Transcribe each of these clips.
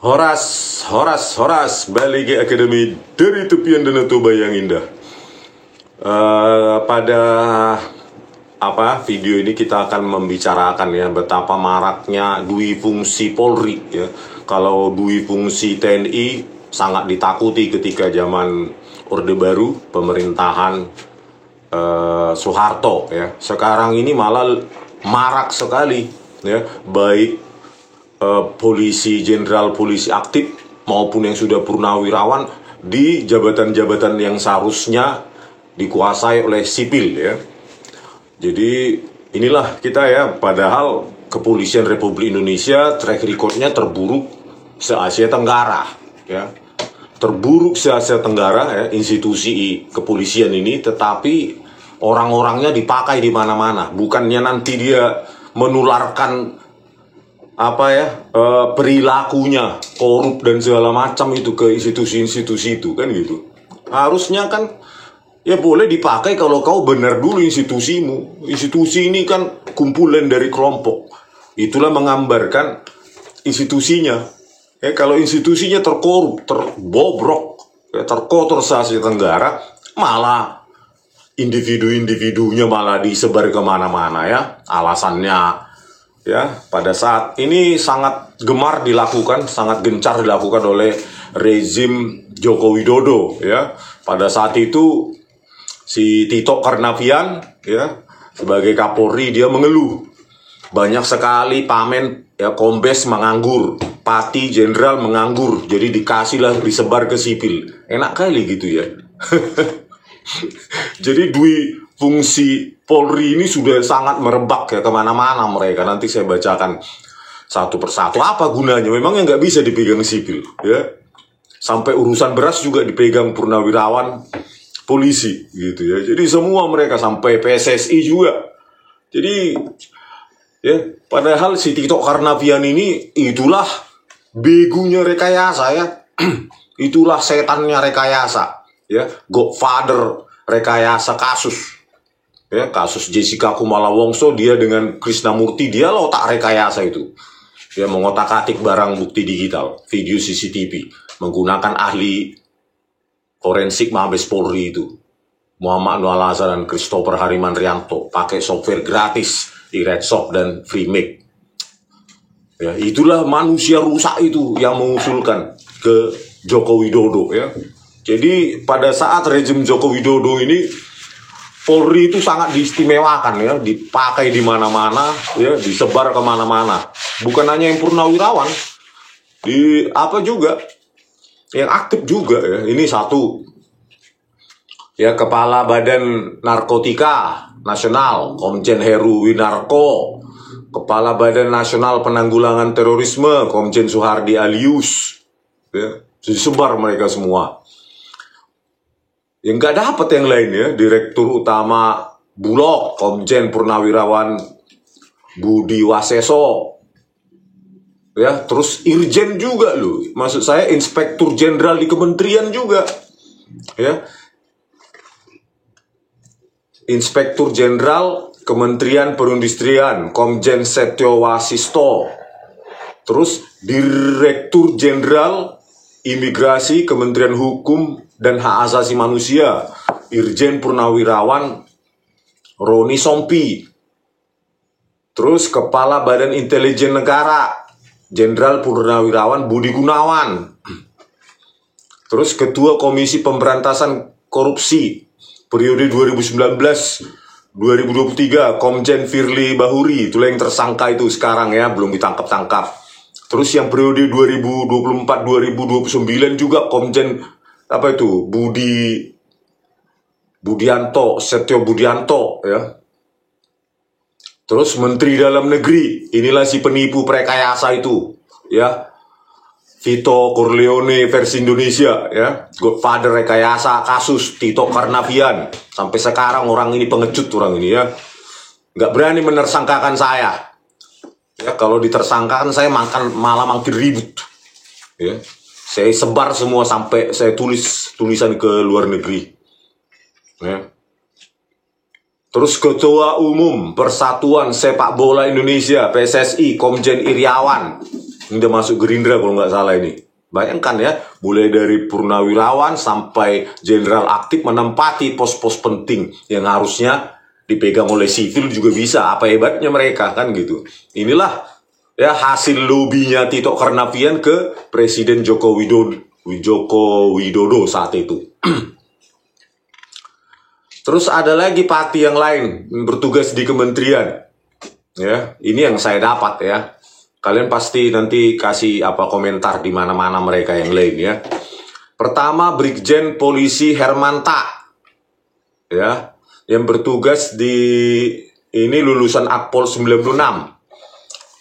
Horas, Horas, balik ke Akademi dari tepian Danau Toba yang indah. Pada video ini kita akan membicarakan ya betapa maraknya duifungsi Polri ya. Kalau duifungsi TNI sangat ditakuti ketika zaman Orde Baru pemerintahan Soeharto ya. Sekarang ini malah marak sekali ya, baik polisi, jenderal polisi aktif maupun yang sudah purnawirawan di jabatan-jabatan yang seharusnya dikuasai oleh sipil ya. Jadi inilah kita ya, padahal kepolisian Republik Indonesia track recordnya terburuk se-Asia Tenggara ya. Terburuk se-Asia Tenggara ya, institusi kepolisian ini, tetapi orang-orangnya dipakai di mana-mana. Bukannya nanti dia menularkan perilakunya korup dan segala macam itu ke institusi-institusi itu kan gitu. Harusnya kan ya boleh dipakai kalau kau benar dulu institusimu. Institusi ini kan kumpulan dari kelompok. Itulah menggambarkan institusinya. Ya, kalau institusinya terkorup, terbobrok, ya, terkotor se-Asia Tenggara, malah individu-individunya malah disebar kemana-mana ya. Alasannya ya, pada saat ini sangat gemar dilakukan, sangat gencar dilakukan oleh rezim Joko Widodo ya. Pada saat itu si Tito Karnavian ya, sebagai Kapolri, dia mengeluh banyak sekali pamen ya, kombes menganggur, pati jenderal menganggur, jadi dikasihlah disebar ke sipil. Enak kali gitu ya. Jadi fungsi Polri ini sudah sangat merebak ya kemana-mana mereka. Nanti saya bacakan satu persatu apa gunanya. Memangnya nggak bisa dipegang sipil ya. Sampai urusan beras juga dipegang purnawirawan polisi gitu ya. Jadi semua mereka, sampai PSSI juga. Jadi ya, padahal si Tito Karnavian ini itulah begunya rekayasa ya. Itulah setannya rekayasa ya, Godfather rekayasa kasus. Ya, kasus Jessica Kumala Wongso, dia dengan Krisnamurti, dia loh tak rekayasa itu. Dia mengotak-atik barang bukti digital, video CCTV, menggunakan ahli forensik Mabes Polri itu, Muhammad Nur Al-Azhar dan Christopher Hariman Rianto, pakai software gratis di Redsoft dan Freemake. Ya, itulah manusia rusak itu yang mengusulkan ke Joko Widodo ya. Jadi pada saat rezim Joko Widodo ini, Polri itu sangat diistimewakan ya, dipakai di mana-mana ya, disebar kemana-mana. Bukan hanya yang purnawirawan, juga yang aktif juga ya. Ini satu ya, Kepala Badan Narkotika Nasional Komjen Heru Winarko, Kepala Badan Nasional Penanggulangan Terorisme Komjen Suhardi Alyus ya, disebar mereka semua. Yang nggak dapat yang lain ya, Direktur Utama Bulog Komjen Purnawirawan Budi Waseso ya, terus Irjen juga loh, maksud saya Inspektur Jenderal di Kementerian juga ya, Inspektur Jenderal Kementerian Perindustrian Komjen Setio Wasisto, terus Direktur Jenderal Imigrasi Kementerian Hukum dan Hak Asasi Manusia Irjen Purnawirawan Roni Sompi, terus Kepala Badan Intelijen Negara Jenderal Purnawirawan Budi Gunawan, terus Ketua Komisi Pemberantasan Korupsi periode 2019-2023 Komjen Firly Bahuri, itulah yang tersangka itu sekarang ya, belum ditangkap-tangkap. Terus yang periode 2024-2029 juga Komjen Setio Budianto ya. Terus Menteri Dalam Negeri, inilah si penipu prekayasa itu ya, Vito Corleone versi Indonesia ya, Godfather rekayasa kasus Tito Karnavian. Sampai sekarang orang ini pengecut, orang ini ya, nggak berani menersangkakan saya ya. Kalau ditersangkakan saya malah makin ribut ya. Saya sebar semua, sampai saya tulis tulisan ke luar negeri ya. Terus Ketua Umum Persatuan Sepak Bola Indonesia PSSI Komjen Iriawan Ini udah masuk Gerindra kalau nggak salah ini. Bayangkan ya, mulai dari purnawirawan sampai jenderal aktif menempati pos-pos penting yang harusnya dipegang oleh sipil juga bisa. Apa hebatnya mereka kan gitu. Inilah ya hasil lobinya Tito Karnavian ke Presiden Joko Widodo saat itu. Terus ada lagi pati yang lain bertugas di kementerian. Ya, ini yang saya dapat ya. Kalian pasti nanti kasih komentar di mana-mana mereka yang lain ya. Pertama, Brigjen Polisi Hermanta. Ya, yang bertugas di ini lulusan Akpol 96.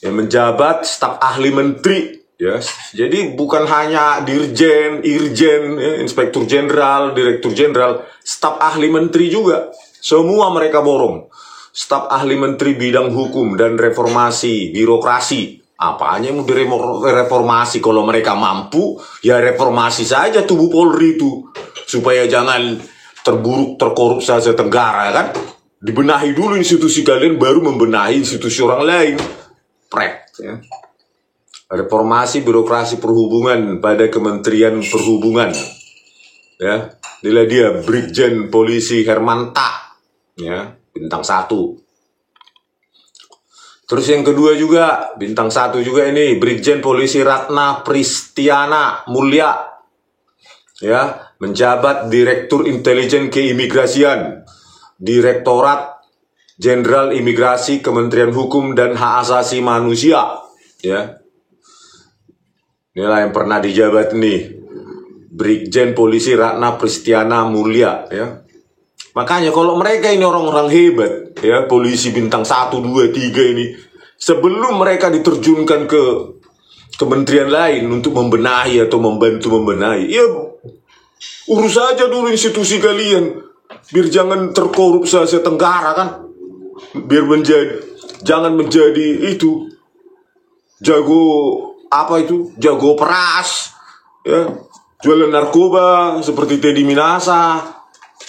Yang menjabat staf ahli menteri ya. Jadi bukan hanya dirjen, irjen, ya, inspektur jenderal, direktur jenderal, staf ahli menteri juga. Semua mereka borong. Staf ahli menteri bidang hukum dan reformasi birokrasi. Apanya yang mau direformasi? Kalau mereka mampu, ya reformasi saja tubuh Polri itu. Supaya jangan terkorup saja Tenggara kan. Dibenahi dulu institusi kalian, baru membenahi institusi orang lain. Ya. Reformasi birokrasi perhubungan pada Kementerian Perhubungan. Ya, inilah dia Brigjen Polisi Hermanta. Ya, bintang 1. Terus yang kedua juga, bintang 1 juga ini, Brigjen Polisi Ratna Pristiana Mulya. Ya, menjabat Direktur Intelijen Keimigrasian, Direktorat Jenderal Imigrasi Kementerian Hukum dan Hak Asasi Manusia. Ya. Inilah yang pernah dijabat nih, Brigjen Polisi Ratna Pristiana Mulya, ya. Makanya kalau mereka ini orang-orang hebat, ya, polisi bintang 1, 2, 3 ini, sebelum mereka diterjunkan ke kementerian lain untuk membenahi atau membantu membenahi, ya urus saja dulu institusi kalian, biar jangan terkorup se Tenggara kan, biar jangan menjadi itu jago peras, ya, jualan narkoba seperti Teddy Minasa.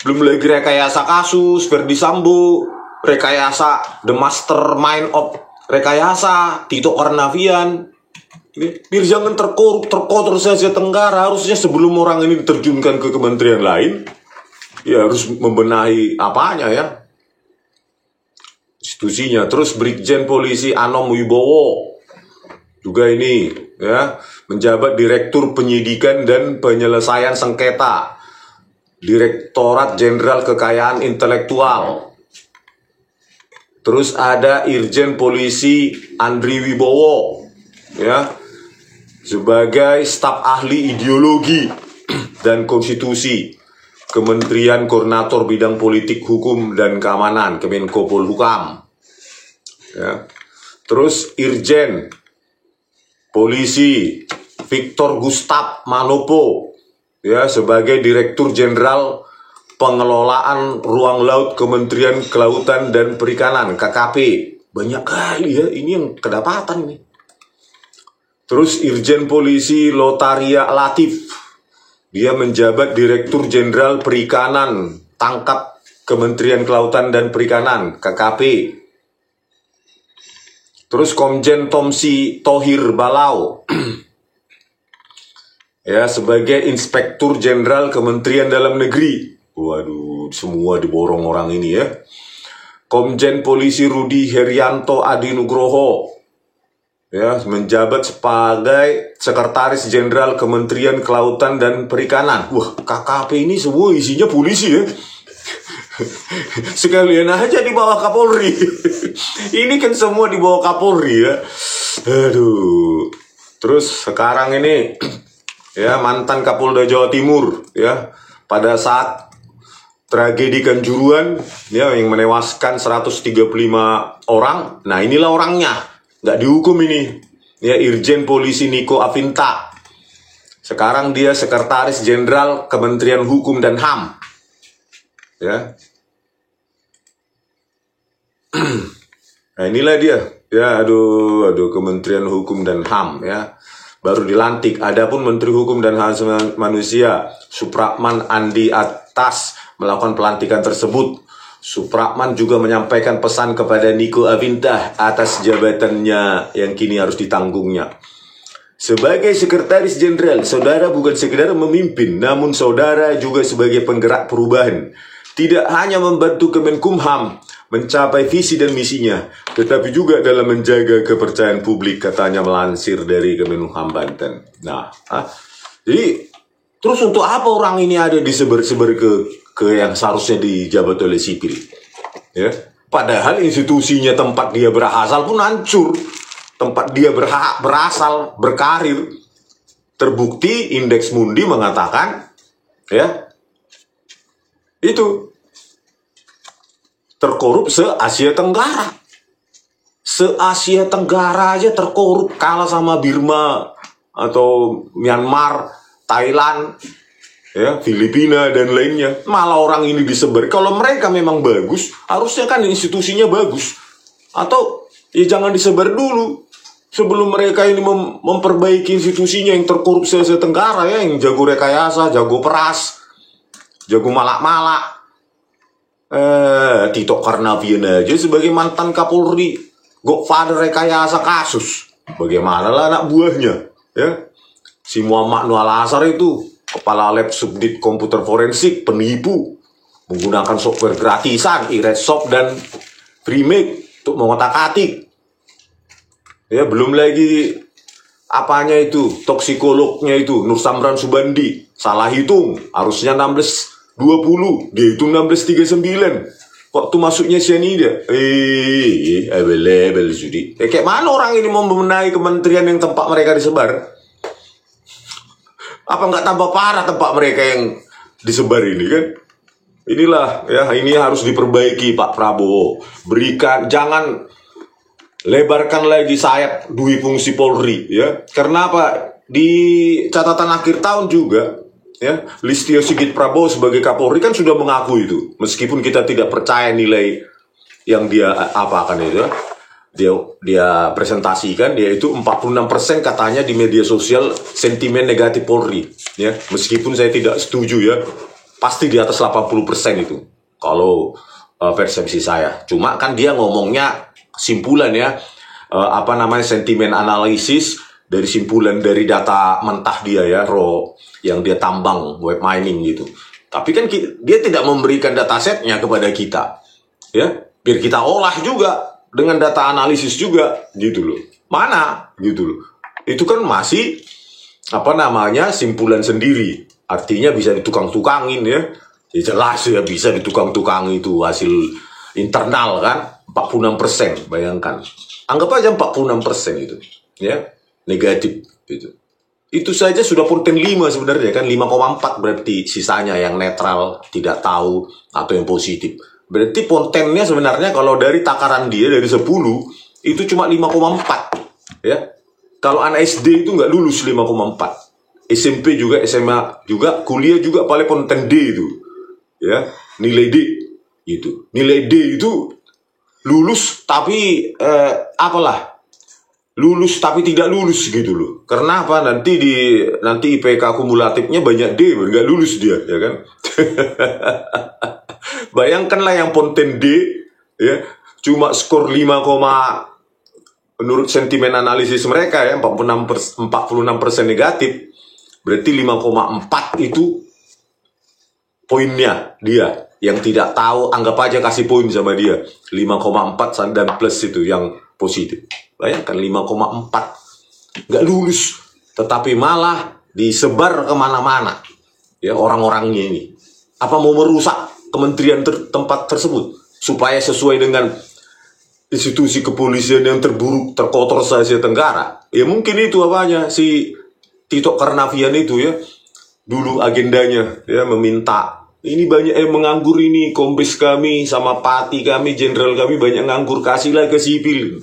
Belum lagi rekayasa kasus Verdi Sambo, rekayasa the mastermind of rekayasa Tito Karnavian. Biar jangan terkotor saja Tenggara. Harusnya sebelum orang ini diterjunkan ke kementerian lain, ya harus membenahi apanya ya, institusinya. Terus Brigjen Polisi Anom Wibowo juga ini ya, menjabat Direktur Penyidikan dan Penyelesaian Sengketa, Direktorat Jenderal Kekayaan Intelektual. Terus ada Irjen Polisi Andri Wibowo ya, sebagai staf ahli ideologi dan konstitusi, Kementerian Koordinator Bidang Politik Hukum dan Keamanan, Kemenko Polhukam. Ya. Terus Irjen Polisi Victor Gustav Manopo ya, sebagai Direktur Jenderal Pengelolaan Ruang Laut Kementerian Kelautan dan Perikanan, KKP. Banyak kali ya, ini yang kedapatan nih. Terus Irjen Polisi Lotaria Latif, dia menjabat Direktur Jenderal Perikanan Tangkap Kementerian Kelautan dan Perikanan, KKP. Terus Komjen Tomsi Tohir Balau ya, sebagai Inspektur Jenderal Kementerian Dalam Negeri. Waduh, semua diborong orang ini ya. Komjen Polisi Rudi Herianto Adinugroho ya, menjabat sebagai Sekretaris Jenderal Kementerian Kelautan dan Perikanan. Wah, KKP ini semua isinya polisi ya. Sekalian aja di bawah Kapolri. Ini kan semua di bawah Kapolri ya. Aduh. Terus sekarang ini ya, mantan Kapolda Jawa Timur ya, pada saat tragedi Kanjuruhan ya, yang menewaskan 135 orang. Nah, inilah orangnya, nggak dihukum ini ya, Irjen Polisi Niko Afinta. Sekarang dia Sekretaris Jenderal Kementerian Hukum dan HAM ya. Nah, inilah dia ya, aduh Kementerian Hukum dan HAM ya, baru dilantik. Adapun Menteri Hukum dan Hak Asasi Manusia Supratman Andi Atas melakukan pelantikan tersebut. Supratman juga menyampaikan pesan kepada Niko Afinta atas jabatannya yang kini harus ditanggungnya. Sebagai sekretaris jenderal, saudara bukan sekedar memimpin, namun saudara juga sebagai penggerak perubahan. Tidak hanya membantu Kemenkumham mencapai visi dan misinya, tetapi juga dalam menjaga kepercayaan publik, katanya melansir dari Kemenkumham Banten. Nah, jadi terus untuk apa orang ini ada disebar-sebar ke yang seharusnya dijabat oleh sipil? Ya, padahal institusinya tempat dia berasal pun hancur. Tempat dia berasal, berkarir, terbukti Indeks Mundi mengatakan, ya, itu terkorup se-Asia Tenggara. Se-Asia Tenggara aja terkorup, kalah sama Birma atau Myanmar, Thailand, ya, Filipina dan lainnya. Malah orang ini disebar. Kalau mereka memang bagus, harusnya kan institusinya bagus. Atau ya jangan disebar dulu. Sebelum mereka ini memperbaiki institusinya yang terkorup se-Asia Tenggara, ya, yang jago rekayasa, jago peras, jago malak-malak. Tito Karnavian aja sebagai mantan Kapolri, godfather rekayasa kasus. Bagaimana lah anak buahnya, ya? Si Muhammad Nur Al-Azhar itu kepala lab subdit komputer forensik, penipu, menggunakan software gratisan, Iresoft dan Freemake untuk mengotak-atik. Ya, belum lagi apanya itu, toksikolognya itu, Nur Samran Subandi, salah hitung, harusnya 1620, dia itu 1639. Waktu masuknya cyanida, available judi. Kayak mana orang ini mau membenahi kementerian yang tempat mereka disebar? Apa nggak tambah parah tempat mereka yang disebar ini kan? Inilah, ya, ini harus diperbaiki Pak Prabowo. Berikan, jangan lebarkan lagi sayap dui fungsi Polri, ya. Karena apa? Di catatan akhir tahun juga, ya, Listio Sigit Prabowo sebagai Kapolri kan sudah mengaku itu, meskipun kita tidak percaya nilai yang dia apakan itu, dia presentasikan, yaitu 46% katanya di media sosial sentimen negatif Polri, ya. Meskipun saya tidak setuju, ya, pasti di atas 80% itu kalau persepsi saya. Cuma kan dia ngomongnya simpulan, ya, sentimen analisis dari simpulan dari data mentah dia, ya, raw yang dia tambang web mining gitu. Tapi kan dia tidak memberikan datasetnya kepada kita, ya, biar kita olah juga dengan data analisis juga gitu loh. Mana gitu loh. Itu kan masih simpulan sendiri. Artinya bisa ditukang-tukangin, ya. Ya jelas ya bisa ditukang-tukang, itu hasil internal kan. 46%, bayangkan. Anggap aja 46% itu, ya, negatif gitu. Itu saja sudah ponten 5 sebenarnya kan, 5,4 berarti sisanya yang netral, tidak tahu, atau yang positif. Berarti pontennya sebenarnya kalau dari takaran dia dari 10 itu cuma 5,4, ya. Kalau anak SD itu nggak lulus 5,4. SMP juga, SMA juga, kuliah juga paling ponten D itu, ya, nilai D itu. Nilai D itu lulus tapi lulus tapi tidak lulus gitu loh. Karena apa? Nanti IPK kumulatifnya banyak D, nggak lulus dia, ya kan? Bayangkanlah yang ponten D, ya, cuma skor 5, menurut sentimen analisis mereka, ya, 46% negatif. Berarti 5,4 itu poinnya dia. Yang tidak tahu, anggap aja kasih poin sama dia. 5,4 dan plus itu yang positif. Bayangkan 5,4. Nggak lulus. Tetapi malah disebar kemana-mana, ya, orang-orangnya ini. Apa mau merusak kementerian tempat tersebut? Supaya sesuai dengan institusi kepolisian yang terburuk, terkotor se-Asia Tenggara. Ya mungkin itu apanya. Si Tito Karnavian itu, ya, dulu agendanya, ya, meminta. Ini banyak yang menganggur ini, kombes kami sama pati kami, jenderal kami banyak nganggur, kasihlah ke sipil.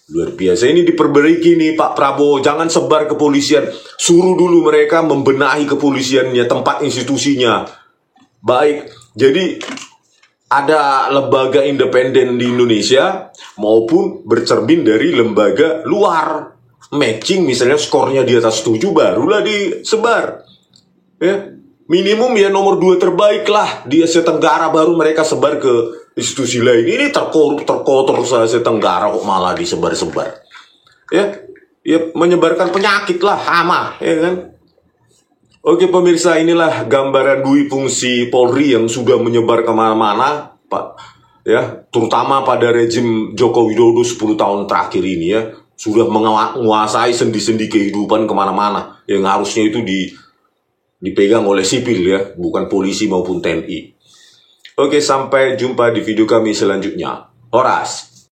Luar biasa, ini diperbaiki nih Pak Prabowo. Jangan sebar kepolisian, suruh dulu mereka membenahi kepolisiannya, tempat institusinya. Baik, jadi ada lembaga independen di Indonesia maupun bercermin dari lembaga luar. Matching misalnya skornya di atas 7 barulah disebar, ya. Minimum ya nomor 2 terbaik lah di Asia Tenggara, baru mereka sebar ke institusi lain. Ini terkorup, terkotor se-Asia Tenggara kok malah disebar-sebar, ya. ya menyebarkan penyakit lah, hama, ya kan? Oke pemirsa, inilah gambaran dui fungsi Polri yang sudah menyebar kemana-mana, Pak. Ya, terutama pada rejim Joko Widodo 10 tahun terakhir ini ya, sudah menguasai sendi-sendi kehidupan kemana-mana, yang harusnya itu dipegang oleh sipil ya, bukan polisi maupun TNI. Oke, sampai jumpa di video kami selanjutnya. Horas.